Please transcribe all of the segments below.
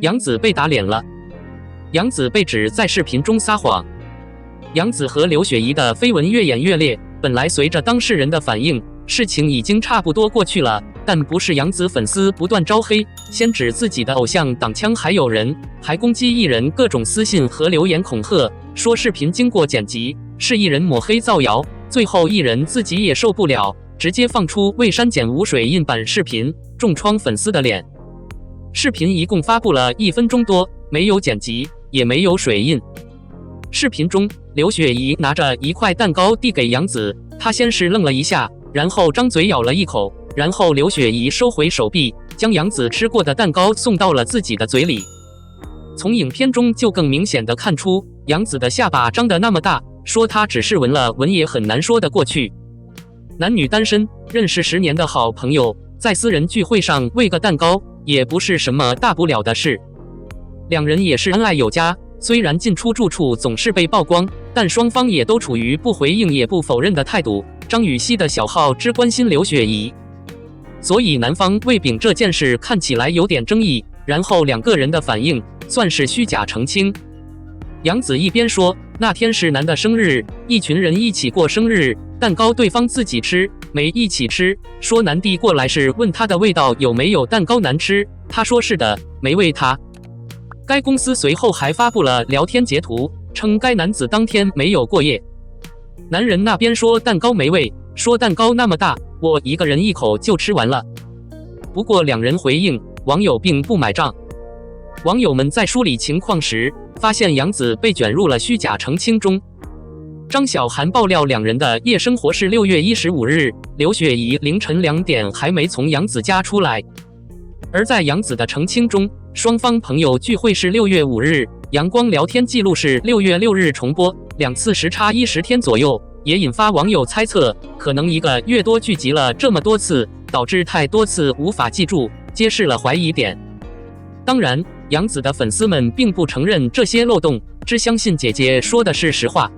杨紫被打脸了。杨紫被指在视频中撒谎。杨紫和刘雪怡的绯闻越演越烈，本来随着当事人的反应，事情已经差不多过去了，但不是杨紫粉丝不断招黑，先指自己的偶像挡枪还有人，还攻击艺人各种私信和留言恐吓，说视频经过剪辑，是艺人抹黑造谣，最后艺人自己也受不了，直接放出未删减无水印版视频，重创粉丝的脸。视频一共发布了1分钟多，没有剪辑，也没有水印。视频中，刘雪怡拿着一块蛋糕递给杨紫，她先是愣了一下，然后张嘴咬了一口，然后刘雪怡收回手臂，将杨紫吃过的蛋糕送到了自己的嘴里。从影片中就更明显的看出，杨紫的下巴张得那么大，说她只是闻了闻也很难说得过去。男女单身，认识10年的好朋友，在私人聚会上喂个蛋糕，也不是什么大不了的事。两人也是恩爱有加，虽然进出住处总是被曝光，但双方也都处于不回应也不否认的态度。张雨绮的小号只关心刘雪怡，所以男方喂饼这件事看起来有点争议，然后两个人的反应算是虚假澄清。杨紫一边说那天是男的生日，一群人一起过生日，蛋糕对方自己吃，没一起吃，说男递过来时问他的味道有没有蛋糕难吃，他说是的，没喂他。该公司随后还发布了聊天截图，称该男子当天没有过夜。男人那边说蛋糕没喂，说蛋糕那么大，我一个人一口就吃完了。不过两人回应，网友并不买账。网友们在梳理情况时，发现杨紫被卷入了虚假澄清中。张小涵爆料两人的夜生活是6月15日，刘雪怡凌晨2点还没从杨紫家出来。而在杨紫的澄清中，双方朋友聚会是6月5日，阳光聊天记录是6月6日重播，2次时差10天左右，也引发网友猜测，可能1个月多聚集了这么多次，导致太多次无法记住，揭示了怀疑点。当然，杨紫的粉丝们并不承认这些漏洞，只相信姐姐说的是实话。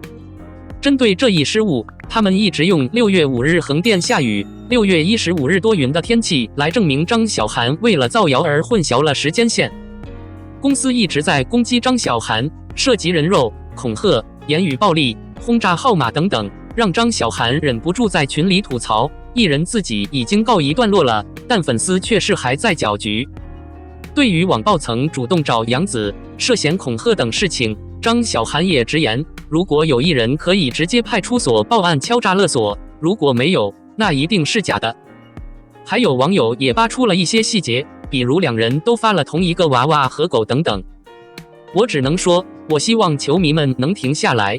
针对这一失误，他们一直用6月5日横店下雨，6月15日多云的天气来证明张小涵为了造谣而混淆了时间线。公司一直在攻击张小涵，涉及人肉、恐吓、言语暴力、轰炸号码等等，让张小涵忍不住在群里吐槽，艺人自己已经告一段落了，但粉丝却是还在搅局。对于网暴曾主动找杨紫涉嫌恐吓等事情，张小涵也直言，如果有艺人可以直接派出所报案敲诈勒索，如果没有，那一定是假的。还有网友也扒出了一些细节，比如两人都发了同一个娃娃和狗等等。我只能说，我希望球迷们能停下来。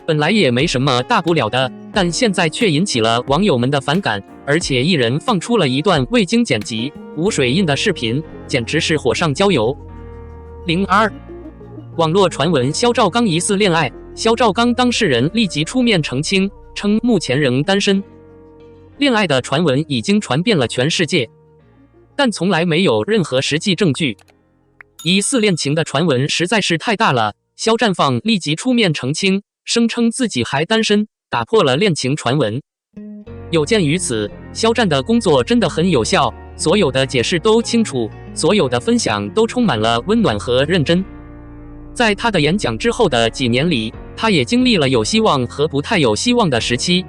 本来也没什么大不了的，但现在却引起了网友们的反感，而且艺人放出了一段未经剪辑、无水印的视频，简直是火上浇油。02网络传闻肖兆刚疑似恋爱，肖兆刚当事人立即出面澄清，称目前仍单身。恋爱的传闻已经传遍了全世界，但从来没有任何实际证据。疑似恋情的传闻实在是太大了，肖战放立即出面澄清，声称自己还单身，打破了恋情传闻。有鉴于此，肖战的工作真的很有效，所有的解释都清楚，所有的分享都充满了温暖和认真。在他的演讲之后的几年里，他也经历了有希望和不太有希望的时期。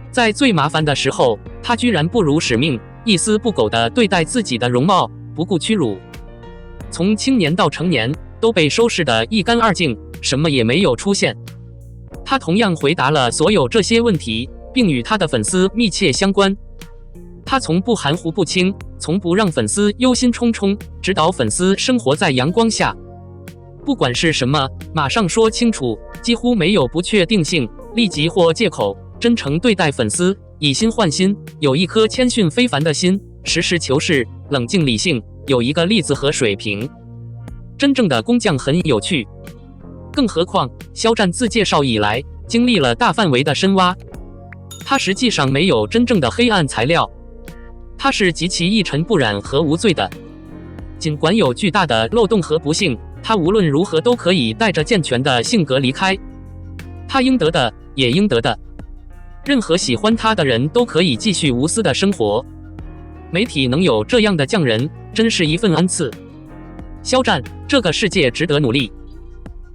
在最麻烦的时候，他居然不辱使命，一丝不苟地对待自己的容貌，不顾屈辱。从青年到成年，都被收拾得一干二净，什么也没有出现。他同样回答了所有这些问题，并与他的粉丝密切相关。他从不含糊不清，从不让粉丝忧心忡忡，指导粉丝生活在阳光下。不管是什么，马上说清楚，几乎没有不确定性、利己或借口，真诚对待粉丝，以心换心，有一颗谦逊非凡的心，实事求是，冷静理性，有一个例子和水平。真正的工匠很有趣。更何况，肖战自介绍以来，经历了大范围的深挖，他实际上没有真正的黑暗材料，他是极其一尘不染和无罪的。尽管有巨大的漏洞和不幸，他无论如何都可以带着健全的性格离开，他应得的也应得的。任何喜欢他的人都可以继续无私的生活。媒体能有这样的匠人，真是一份恩赐。肖战，这个世界值得努力。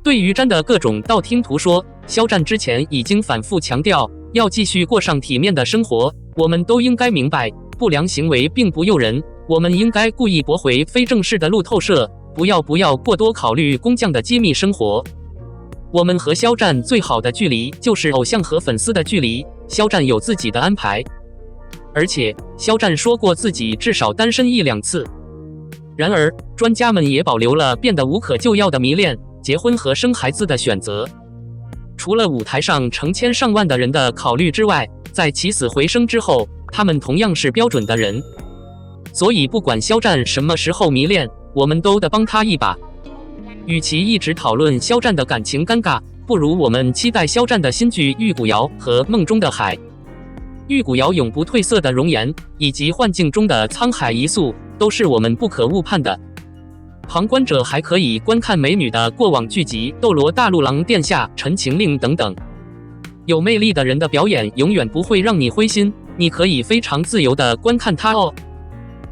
对于詹的各种道听途说，肖战之前已经反复强调，要继续过上体面的生活。我们都应该明白，不良行为并不诱人，我们应该故意驳回非正式的路透社，不要过多考虑工匠的机密生活。我们和肖战最好的距离就是偶像和粉丝的距离，肖战有自己的安排。而且，肖战说过自己至少单身1、2次。然而，专家们也保留了变得无可救药的迷恋、结婚和生孩子的选择。除了舞台上成千上万的人的考虑之外，在起死回生之后，他们同样是标准的人。所以，不管肖战什么时候迷恋，我们都得帮他一把。与其一直讨论肖战的感情尴尬，不如我们期待肖战的新剧《玉骨遥》和《梦中的海》。玉骨遥永不褪色的容颜，以及幻境中的沧海一粟，都是我们不可误判的。旁观者还可以观看美女的过往剧集《斗罗大陆郎殿下》《陈情令》等等。有魅力的人的表演永远不会让你灰心，你可以非常自由地观看他哦。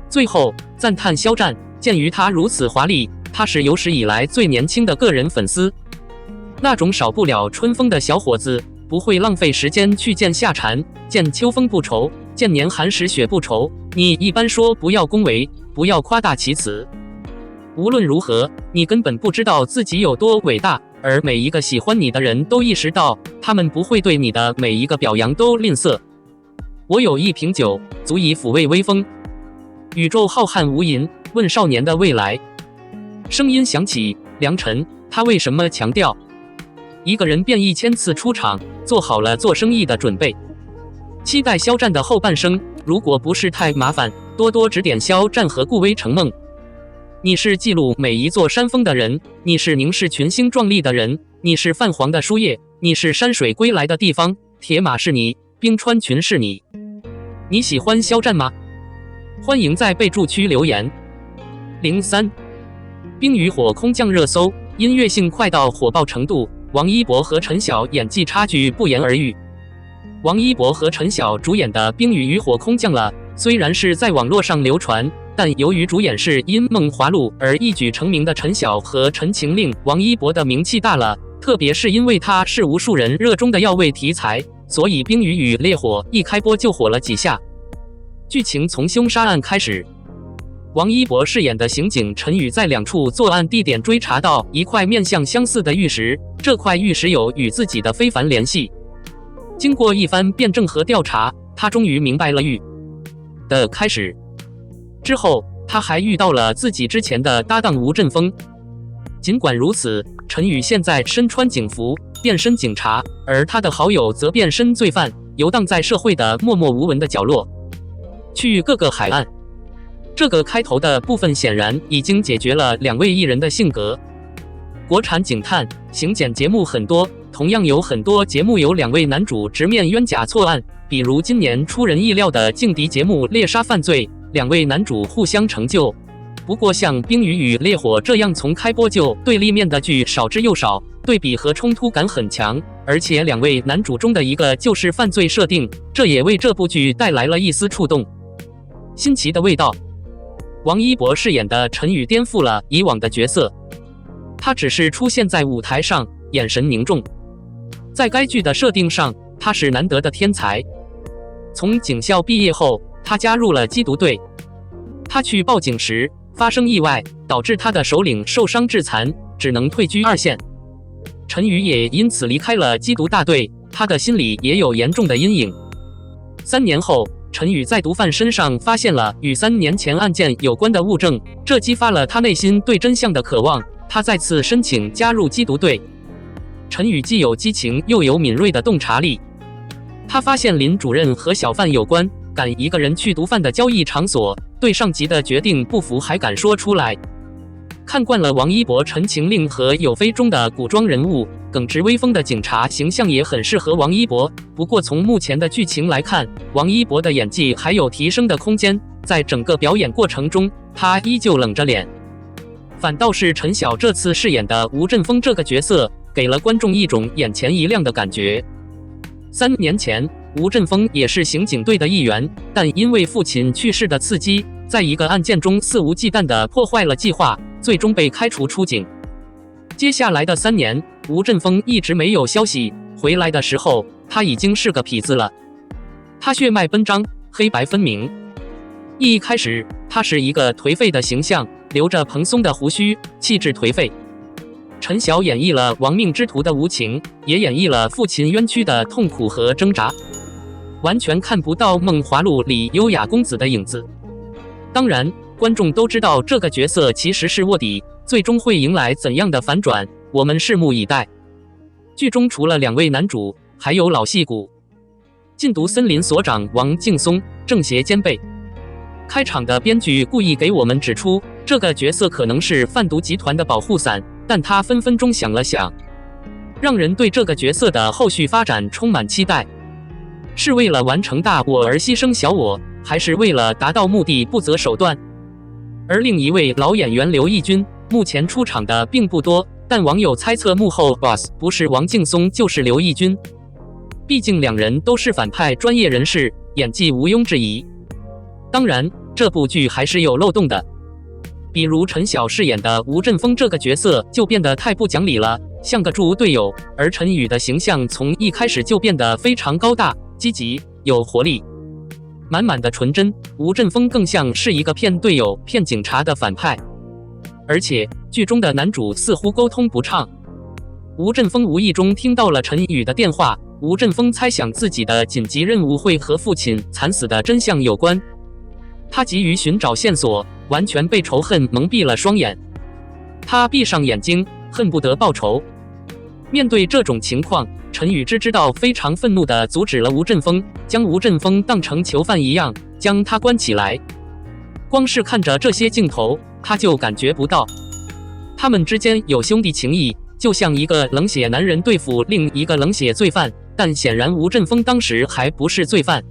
最后，赞叹肖战，鉴于他如此华丽，他是有史以来最年轻的个人粉丝。那种少不了春风的小伙子，不会浪费时间去见夏蝉，见秋风不愁，见年寒时雪不愁。你一般说不要恭维，不要夸大其词。无论如何，你根本不知道自己有多伟大，而每一个喜欢你的人都意识到，他们不会对你的每一个表扬都吝啬。我有一瓶酒，足以抚慰微风。宇宙浩瀚无垠，问少年的未来。声音响起，良辰，他为什么强调一个人便1000次出场，做好了做生意的准备？期待肖战的后半生，如果不是太麻烦，多多指点肖战和顾威成梦。你是记录每一座山峰的人，你是凝视群星壮丽的人，你是泛黄的书页，你是山水归来的地方，铁马是你，冰川群是你。你喜欢肖战吗？欢迎在备注区留言。03冰与火空降热搜，音乐性快到火爆程度，王一博和陈晓演技差距不言而喻。王一博和陈晓主演的《冰与火空降了》，虽然是在网络上流传，但由于主演是因《梦华录》而一举成名的陈晓和《陈情令》，王一博的名气大了，特别是因为他是无数人热衷的要味题材，所以《冰与烈火》一开播就火了几下。剧情从凶杀案开始，王一博饰演的刑警陈宇在2处作案地点追查到一块面相相似的玉石，这块玉石有与自己的非凡联系。经过一番辩证和调查，他终于明白了玉的开始。之后，他还遇到了自己之前的搭档吴振峰。尽管如此，陈宇现在身穿警服，变身警察，而他的好友则变身罪犯，游荡在社会的默默无闻的角落，去各个海岸。这个开头的部分显然已经解决了2位艺人的性格。国产警探、刑检节目很多，同样有很多节目有2位男主直面冤假错案，比如今年出人意料的劲敌节目《猎杀犯罪》，2位男主互相成就。不过像《冰与烈火》这样从开播就对立面的剧少之又少，对比和冲突感很强，而且2位男主中的一个就是犯罪设定，这也为这部剧带来了一丝触动。新奇的味道。王一博饰演的陈宇颠覆了以往的角色，他只是出现在舞台上，眼神凝重。在该剧的设定上，他是难得的天才。从警校毕业后，他加入了缉毒队。他去报警时发生意外，导致他的首领受伤致残，只能退居2线。陈宇也因此离开了缉毒大队，他的心里也有严重的阴影。3年后，陈宇在毒贩身上发现了与3年前案件有关的物证，这激发了他内心对真相的渴望，他再次申请加入缉毒队。陈宇既有激情又有敏锐的洞察力，他发现林主任和小贩有关，敢一个人去毒贩的交易场所，对上级的决定不服还敢说出来。看惯了王一博《陈情令》和《有非》中的古装人物，耿直威风的警察形象也很适合王一博。不过从目前的剧情来看，王一博的演技还有提升的空间，在整个表演过程中，他依旧冷着脸。反倒是陈晓这次饰演的吴振峰这个角色，给了观众一种眼前一亮的感觉。3年前，吴振峰也是刑警队的一员，但因为父亲去世的刺激，在一个案件中肆无忌惮地破坏了计划，最终被开除出警。接下来的3年，吴镇峰一直没有消息，回来的时候，他已经是个痞子了。他血脉奔张，黑白分明。一开始，他是一个颓废的形象，留着蓬松的胡须，气质颓废。陈晓演绎了亡命之徒的无情，也演绎了父亲冤屈的痛苦和挣扎，完全看不到《梦华录》里优雅公子的影子。当然，观众都知道这个角色其实是卧底，最终会迎来怎样的反转，我们拭目以待。剧中除了2位男主，还有老戏骨。禁毒森林所长王劲松，正邪兼备。开场的编剧故意给我们指出，这个角色可能是贩毒集团的保护伞，但他分分钟想了想，让人对这个角色的后续发展充满期待。是为了完成大我而牺牲小我，还是为了达到目的不择手段？而另一位老演员刘奕君，目前出场的并不多，但网友猜测幕后 boss 不是王劲松就是刘奕君，毕竟2人都是反派专业人士，演技毋庸置疑。当然，这部剧还是有漏洞的，比如陈晓饰演的吴镇峰这个角色就变得太不讲理了，像个猪队友，而陈宇的形象从一开始就变得非常高大、积极、有活力，满满的纯真。吴镇峰更像是一个骗队友、骗警察的反派。而且剧中的男主似乎沟通不畅，吴镇峰无意中听到了陈宇的电话，吴镇峰猜想自己的紧急任务会和父亲惨死的真相有关，他急于寻找线索，完全被仇恨蒙蔽了双眼。他闭上眼睛，恨不得报仇。面对这种情况，陈宇知道非常愤怒地阻止了吴镇峰，将吴镇峰当成囚犯一样，将他关起来。光是看着这些镜头，他就感觉不到他们之间有兄弟情谊，就像一个冷血男人对付另一个冷血罪犯，但显然吴镇峰当时还不是罪犯。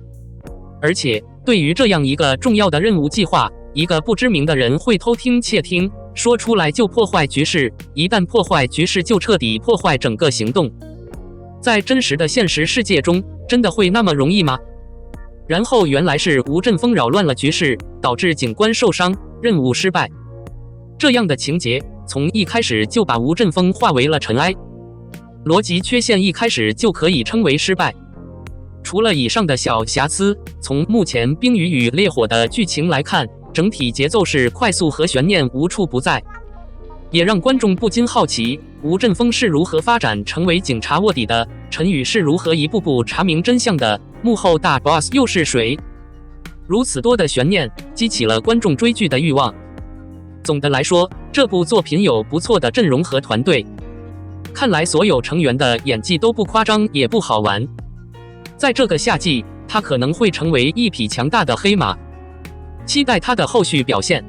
而且对于这样一个重要的任务计划，一个不知名的人会偷听窃听，说出来就破坏局势，一旦破坏局势就彻底破坏整个行动。在真实的现实世界中，真的会那么容易吗？然后原来是吴镇峰扰乱了局势，导致警官受伤，任务失败。这样的情节从一开始就把吴镇峰化为了尘埃，逻辑缺陷一开始就可以称为失败。除了以上的小瑕疵，从目前《冰与与烈火》的剧情来看，整体节奏是快速和悬念无处不在，也让观众不禁好奇，吴镇峰是如何发展成为警察卧底的，陈宇是如何一步步查明真相的，幕后大 boss 又是谁？如此多的悬念，激起了观众追剧的欲望。总的来说，这部作品有不错的阵容和团队，看来所有成员的演技都不夸张也不好玩。在这个夏季，他可能会成为一匹强大的黑马，期待他的后续表现。